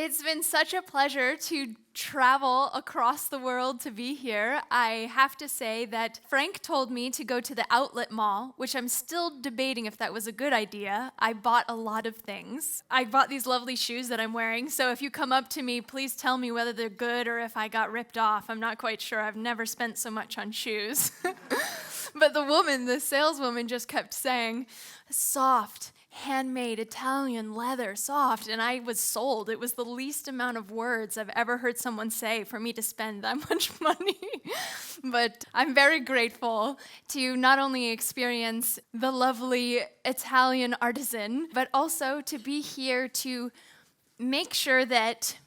It's been such a pleasure to travel across the world to be here. I have to say that Frank told me to go to the outlet mall, which I'm still debating if that was a good idea. I bought a lot of things. I bought these lovely shoes that I'm wearing, so if you come up to me, please tell me whether they're good or if I got ripped off. I'm not quite sure. I've never spent so much on shoes. But the saleswoman just kept saying, soft, handmade Italian leather, soft, and I was sold. It was the least amount of words I've ever heard someone say for me to spend that much money. But I'm very grateful to not only experience the lovely Italian artisan, but also to be here to make sure that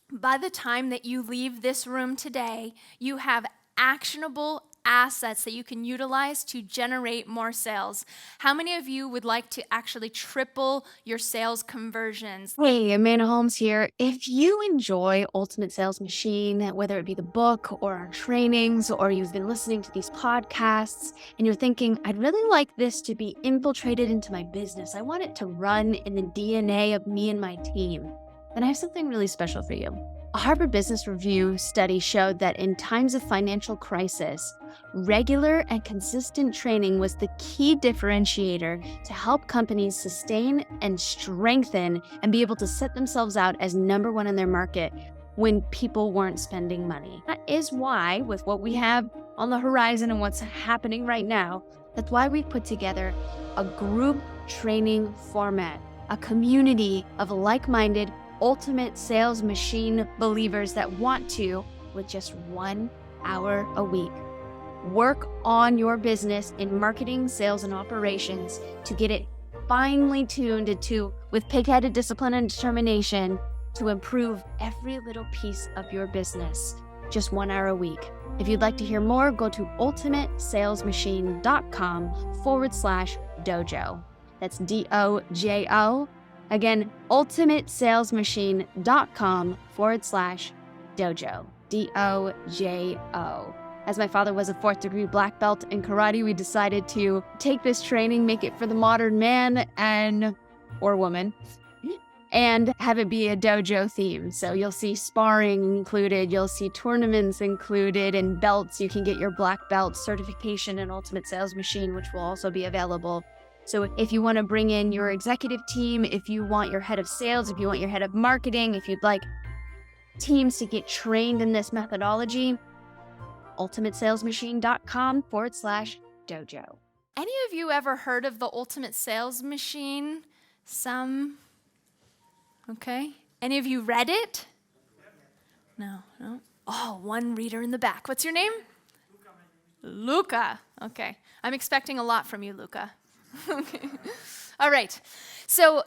by the time that you leave this room today, you have actionable assets that you can utilize to generate more sales. How many of you would like to actually triple your sales conversions? Hey, Amanda Holmes here. If you enjoy Ultimate Sales Machine, whether it be the book or our trainings, or you've been listening to these podcasts and you're thinking, I'd really like this to be infiltrated into my business. I want it to run in the DNA of me and my team. Then I have something really special for you. A Harvard Business Review study showed that in times of financial crisis, regular and consistent training was the key differentiator to help companies sustain and strengthen and be able to set themselves out as number one in their market when people weren't spending money. That is why, with what we have on the horizon and what's happening right now, that's why we put together a group training format, a community of like-minded Ultimate Sales Machine believers that want to, with just 1 hour a week, work on your business in marketing, sales, and operations to get it finely tuned with pig-headed discipline and determination to improve every little piece of your business. Just 1 hour a week. If you'd like to hear more, go to ultimatesalesmachine.com/dojo. That's DOJO. Again, ultimatesalesmachine.com/dojo. DOJO. As my father was a 4th degree black belt in karate, we decided to take this training, make it for the modern man or woman, and have it be a dojo theme. So you'll see sparring included, you'll see tournaments included, and belts. You can get your black belt certification in Ultimate Sales Machine, which will also be available. So if you want to bring in your executive team, if you want your head of sales, if you want your head of marketing, if you'd like teams to get trained in this methodology, ultimatesalesmachine.com/dojo. Any of you ever heard of the Ultimate Sales Machine? Some? Okay. Any of you read it? No. Oh, one reader in the back. What's your name? Luca. Okay. I'm expecting a lot from you, Luca. Okay. All right. So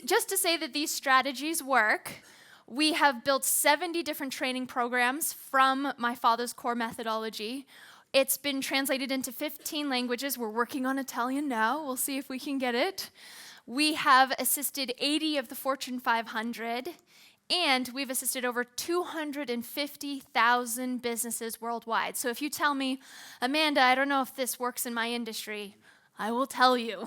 just to say that these strategies work, we have built 70 different training programs from my father's core methodology. It's been translated into 15 languages. We're working on Italian now. We'll see if we can get it. We have assisted 80 of the Fortune 500, and we've assisted over 250,000 businesses worldwide. So if you tell me, Amanda, I don't know if this works in my industry, I will tell you,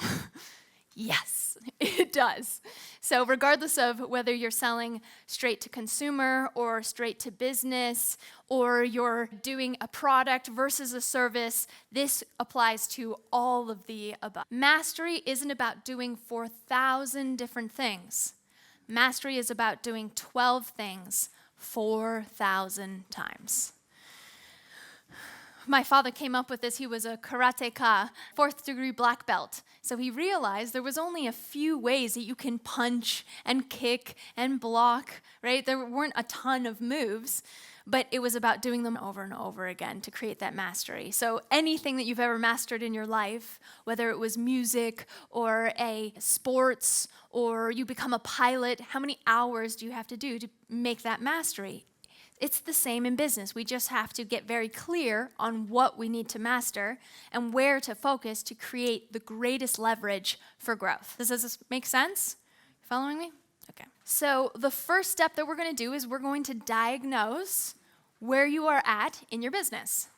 yes, it does. So regardless of whether you're selling straight to consumer or straight to business, or you're doing a product versus a service, this applies to all of the above. Mastery isn't about doing 4,000 different things. Mastery is about doing 12 things 4,000 times. My father came up with this. He was a karateka, 4th degree black belt. So he realized there was only a few ways that you can punch and kick and block, right? There weren't a ton of moves, but it was about doing them over and over again to create that mastery. So anything that you've ever mastered in your life, whether it was music or a sports or you become a pilot, how many hours do you have to do to make that mastery? It's the same in business. We just have to get very clear on what we need to master and where to focus to create the greatest leverage for growth. Does this make sense? You following me? Okay. So the first step that we're going to do is we're going to diagnose where you are at in your business.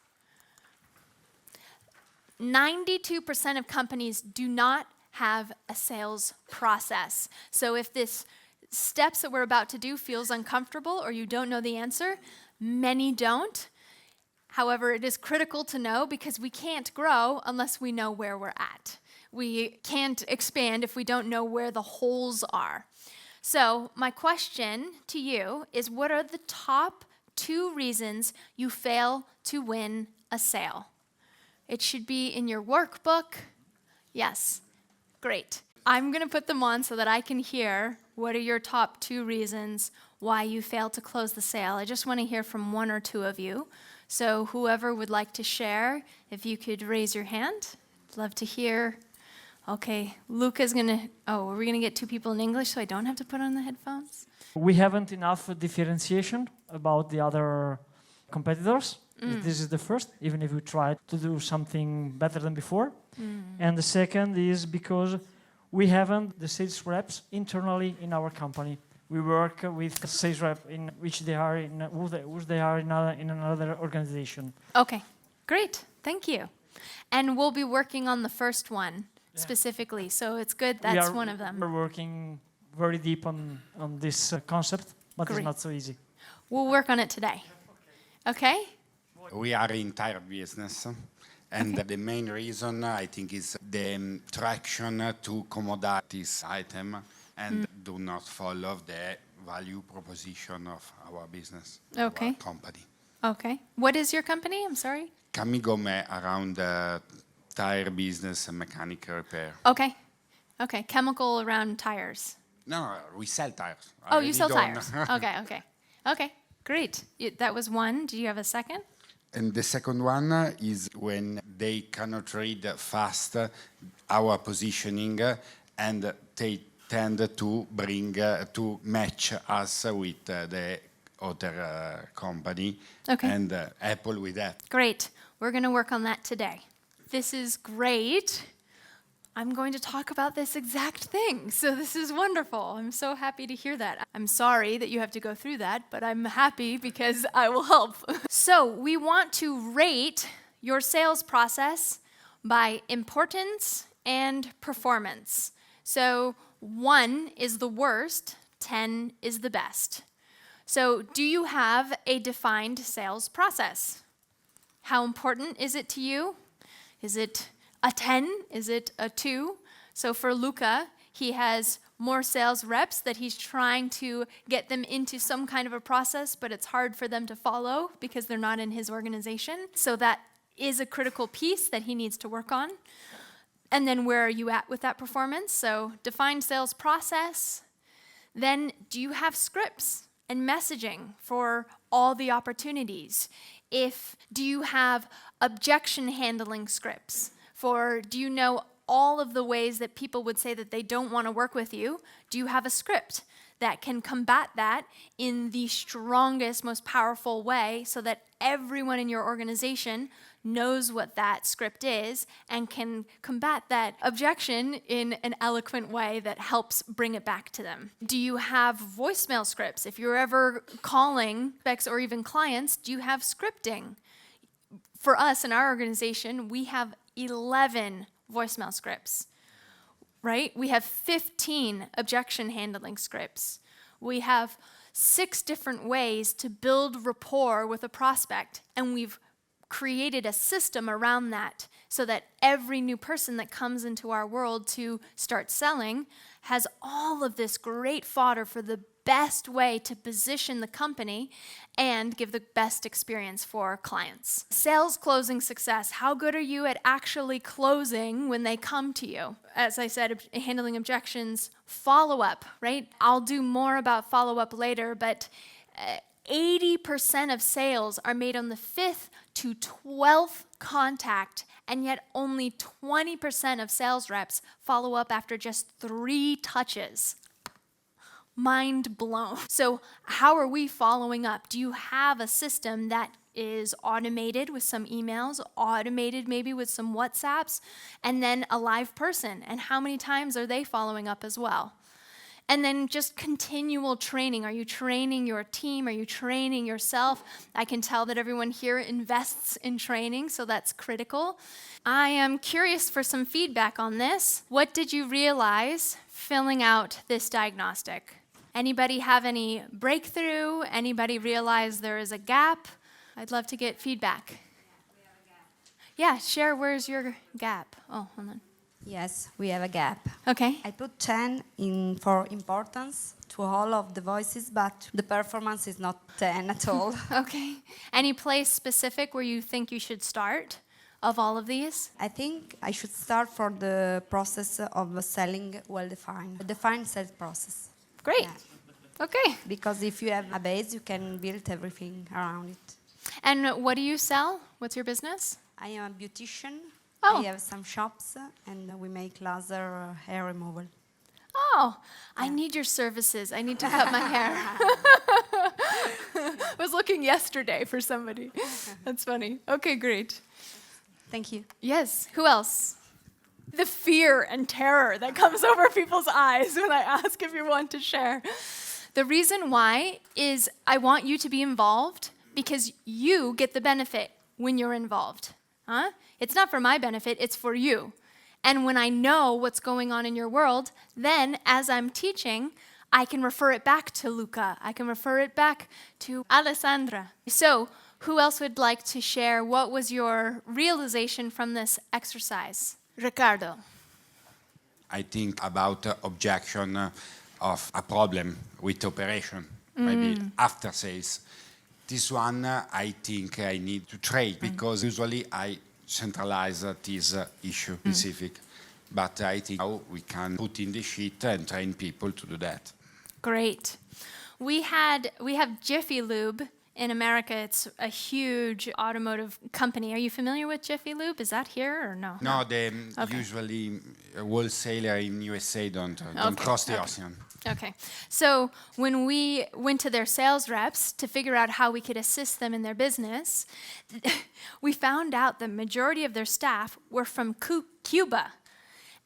92% of companies do not have a sales process. So if this steps that we're about to do feels uncomfortable or you don't know the answer. Many don't. However, it is critical to know because we can't grow unless we know where we're at. We can't expand if we don't know where the holes are. So my question to you is, what are the top 2 reasons you fail to win a sale? It should be in your workbook. Yes, great. I'm going to put them on so that I can hear what are your top 2 reasons why you failed to close the sale. I just want to hear from 1 or 2 of you. So whoever would like to share, if you could raise your hand. Love to hear. Okay, Luca's going to, are we going to get 2 people in English so I don't have to put on the headphones? We haven't enough differentiation about the other competitors. This is the first, even if we try to do something better than before. And the second is because we haven't the sales reps internally in our company. We work with sales rep in which they are in another organization. Okay, great, thank you. And we'll be working on the first one specifically, so it's good that's one of them. We're working very deep on this concept, but Great. it's not so easy. We'll work on it today. Okay? We are in tire business, and the main reason I think is the traction to commodities item and do not follow the value proposition of our business, Okay. our company. Okay. What is your company? I'm sorry. Camigome around tire business and mechanic repair. Okay. Okay. Chemical around tires. No, we sell tires. Oh, you Already sell done. tires. Okay. Okay. Okay. Great. That was one. Do you have a second? And the second one is when they cannot read fast our positioning and they tend to bring to match us with the other company. Okay. And Apple with that. Great. We're going to work on that today. This is great. I'm going to talk about this exact thing. So this is wonderful. I'm so happy to hear that. I'm sorry that you have to go through that, but I'm happy because I will help. So we want to rate your sales process by importance and performance. So 1 is the worst, 10 is the best. So do you have a defined sales process? How important is it to you? Is it a 10? Is it a 2? So for Luca, he has more sales reps that he's trying to get them into some kind of a process, but it's hard for them to follow because they're not in his organization. So that is a critical piece that he needs to work on. And then where are you at with that performance? So defined sales process. Then do you have scripts and messaging for all the opportunities? Do you have objection handling scripts? Do you know all of the ways that people would say that they don't want to work with you? Do you have a script that can combat that in the strongest, most powerful way so that everyone in your organization knows what that script is and can combat that objection in an eloquent way that helps bring it back to them? Do you have voicemail scripts? If you're ever calling specs or even clients, do you have scripting? For us in our organization, we have 11 voicemail scripts, right? We have 15 objection handling scripts. We have 6 different ways to build rapport with a prospect, and we've created a system around that so that every new person that comes into our world to start selling has all of this great fodder for the best way to position the company and give the best experience for clients. Sales closing success. How good are you at actually closing when they come to you? As I said, handling objections, follow-up, right? I'll do more about follow-up later, but 80% of sales are made on the 5th to 12th contact, and yet only 20% of sales reps follow up after just 3 touches. Mind blown. So how are we following up? Do you have a system that is automated with some emails, automated maybe with some WhatsApps, and then a live person? And how many times are they following up as well? And then just continual training. Are you training your team? Are you training yourself? I can tell that everyone here invests in training, so that's critical. I am curious for some feedback on this. What did you realize filling out this diagnostic? Anybody have any breakthrough? Anybody realize there is a gap? I'd love to get feedback. Yeah, share where's your gap. Oh, hold on. Yes, we have a gap. Okay. I put 10 in for importance to all of the voices, but the performance is not 10 at all. Okay. Any place specific where you think you should start of all of these? I think I should start for the process of selling well-defined. A defined sales process. Great. Yeah. Okay. Because if you have a base, you can build everything around it. And what do you sell? What's your business? I am a beautician. Oh. I have some shops, and we make laser hair removal. Oh, I need your services. I need to cut my hair. I was looking yesterday for somebody. That's funny. Okay, great. Thank you. Yes. Who else? The fear and terror that comes over people's eyes when I ask if you want to share. The reason why is I want you to be involved because you get the benefit when you're involved. Huh? It's not for my benefit, it's for you. And when I know what's going on in your world, then as I'm teaching, I can refer it back to Luca. I can refer it back to Alessandra. So, who else would like to share what was your realization from this exercise? Riccardo. I think about objection of a problem with operation, maybe after sales. This one, I think I need to trade because usually I centralize this issue specific. But I think now we can put in the sheet and train people to do that. Great. We have Jiffy Lube in America. It's a huge automotive company. Are you familiar with Jiffy Lube? Is that here or no? No, usually a wholesaler in USA don't cross the ocean. Okay. So when we went to their sales reps to figure out how we could assist them in their business, we found out the majority of their staff were from Cuba.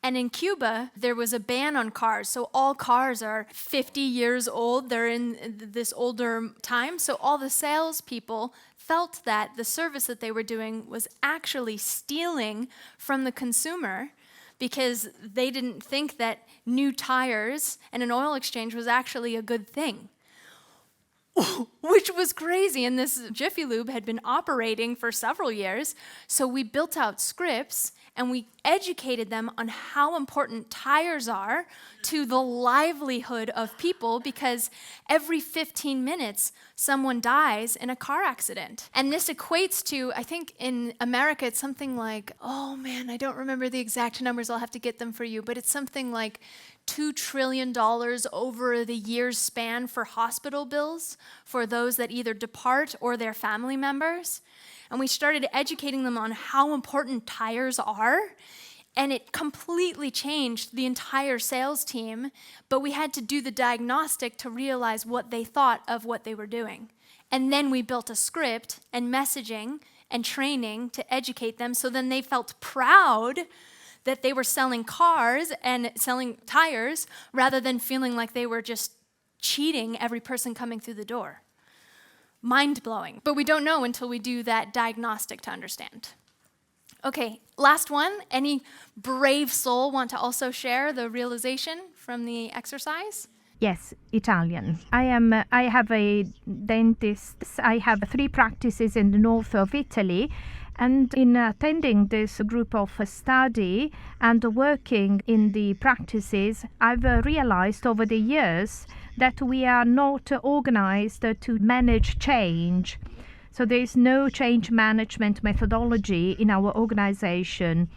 And in Cuba, there was a ban on cars. So all cars are 50 years old. They're in this older time. So all the salespeople felt that the service that they were doing was actually stealing from the consumer because they didn't think that new tires and an oil exchange was actually a good thing. Which was crazy, and this Jiffy Lube had been operating for several years, so we built out scripts and we educated them on how important tires are to the livelihood of people because every 15 minutes someone dies in a car accident. And this equates to, I think in America it's something like, oh man, I don't remember the exact numbers, I'll have to get them for you, but it's something like $2 trillion over the year's span for hospital bills for those that either depart or their family members. And we started educating them on how important tires are, and it completely changed the entire sales team, but we had to do the diagnostic to realize what they thought of what they were doing. And then we built a script and messaging and training to educate them, so then they felt proud that they were selling cars and selling tires rather than feeling like they were just cheating every person coming through the door. Mind-blowing. But we don't know until we do that diagnostic to understand. Okay, last one. Any brave soul want to also share the realization from the exercise? Yes, Italian. I have a dentist. I have 3 practices in the north of Italy. And in attending this group of study and working in the practices, I've realized over the years that we are not organized to manage change. So there is no change management methodology in our organization.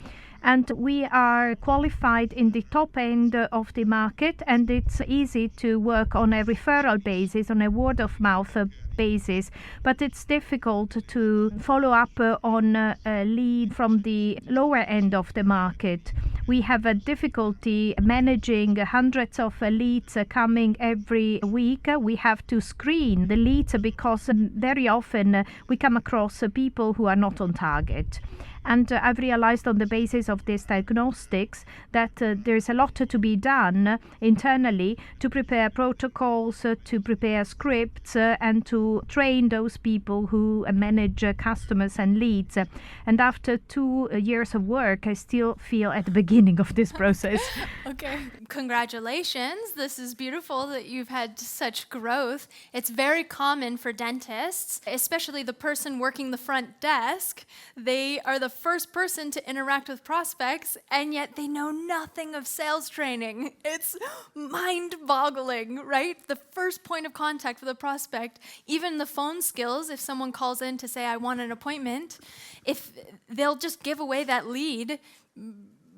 And we are qualified in the top end of the market, and it's easy to work on a referral basis, on a word of mouth basis, but it's difficult to follow up on a lead from the lower end of the market. We have a difficulty managing hundreds of leads coming every week. We have to screen the leads because very often we come across people who are not on target. And I've realized on the basis of these diagnostics that there's a lot to be done internally to prepare protocols, to prepare scripts, and to train those people who manage customers and leads. And after 2 years of work, I still feel at the beginning beginning of this process. Okay. Congratulations. This is beautiful that you've had such growth. It's very common for dentists, especially the person working the front desk. They are the first person to interact with prospects, and yet they know nothing of sales training. It's mind-boggling, right? The first point of contact with a prospect, even the phone skills, if someone calls in to say, I want an appointment, if they'll just give away that lead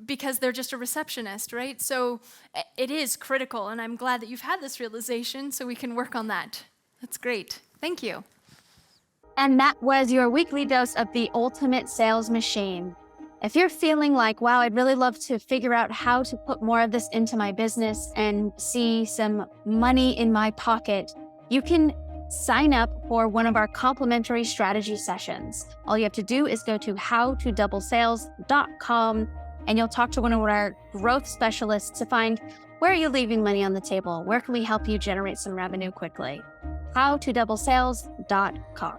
because they're just a receptionist, right? So it is critical, and I'm glad that you've had this realization so we can work on that. That's great. Thank you. And that was your weekly dose of the ultimate sales machine. If you're feeling like, wow, I'd really love to figure out how to put more of this into my business and see some money in my pocket, you can sign up for one of our complimentary strategy sessions. All you have to do is go to howtodoublesales.com and you'll talk to one of our growth specialists to find where are you leaving money on the table? Where can we help you generate some revenue quickly? howtodoublesales.com.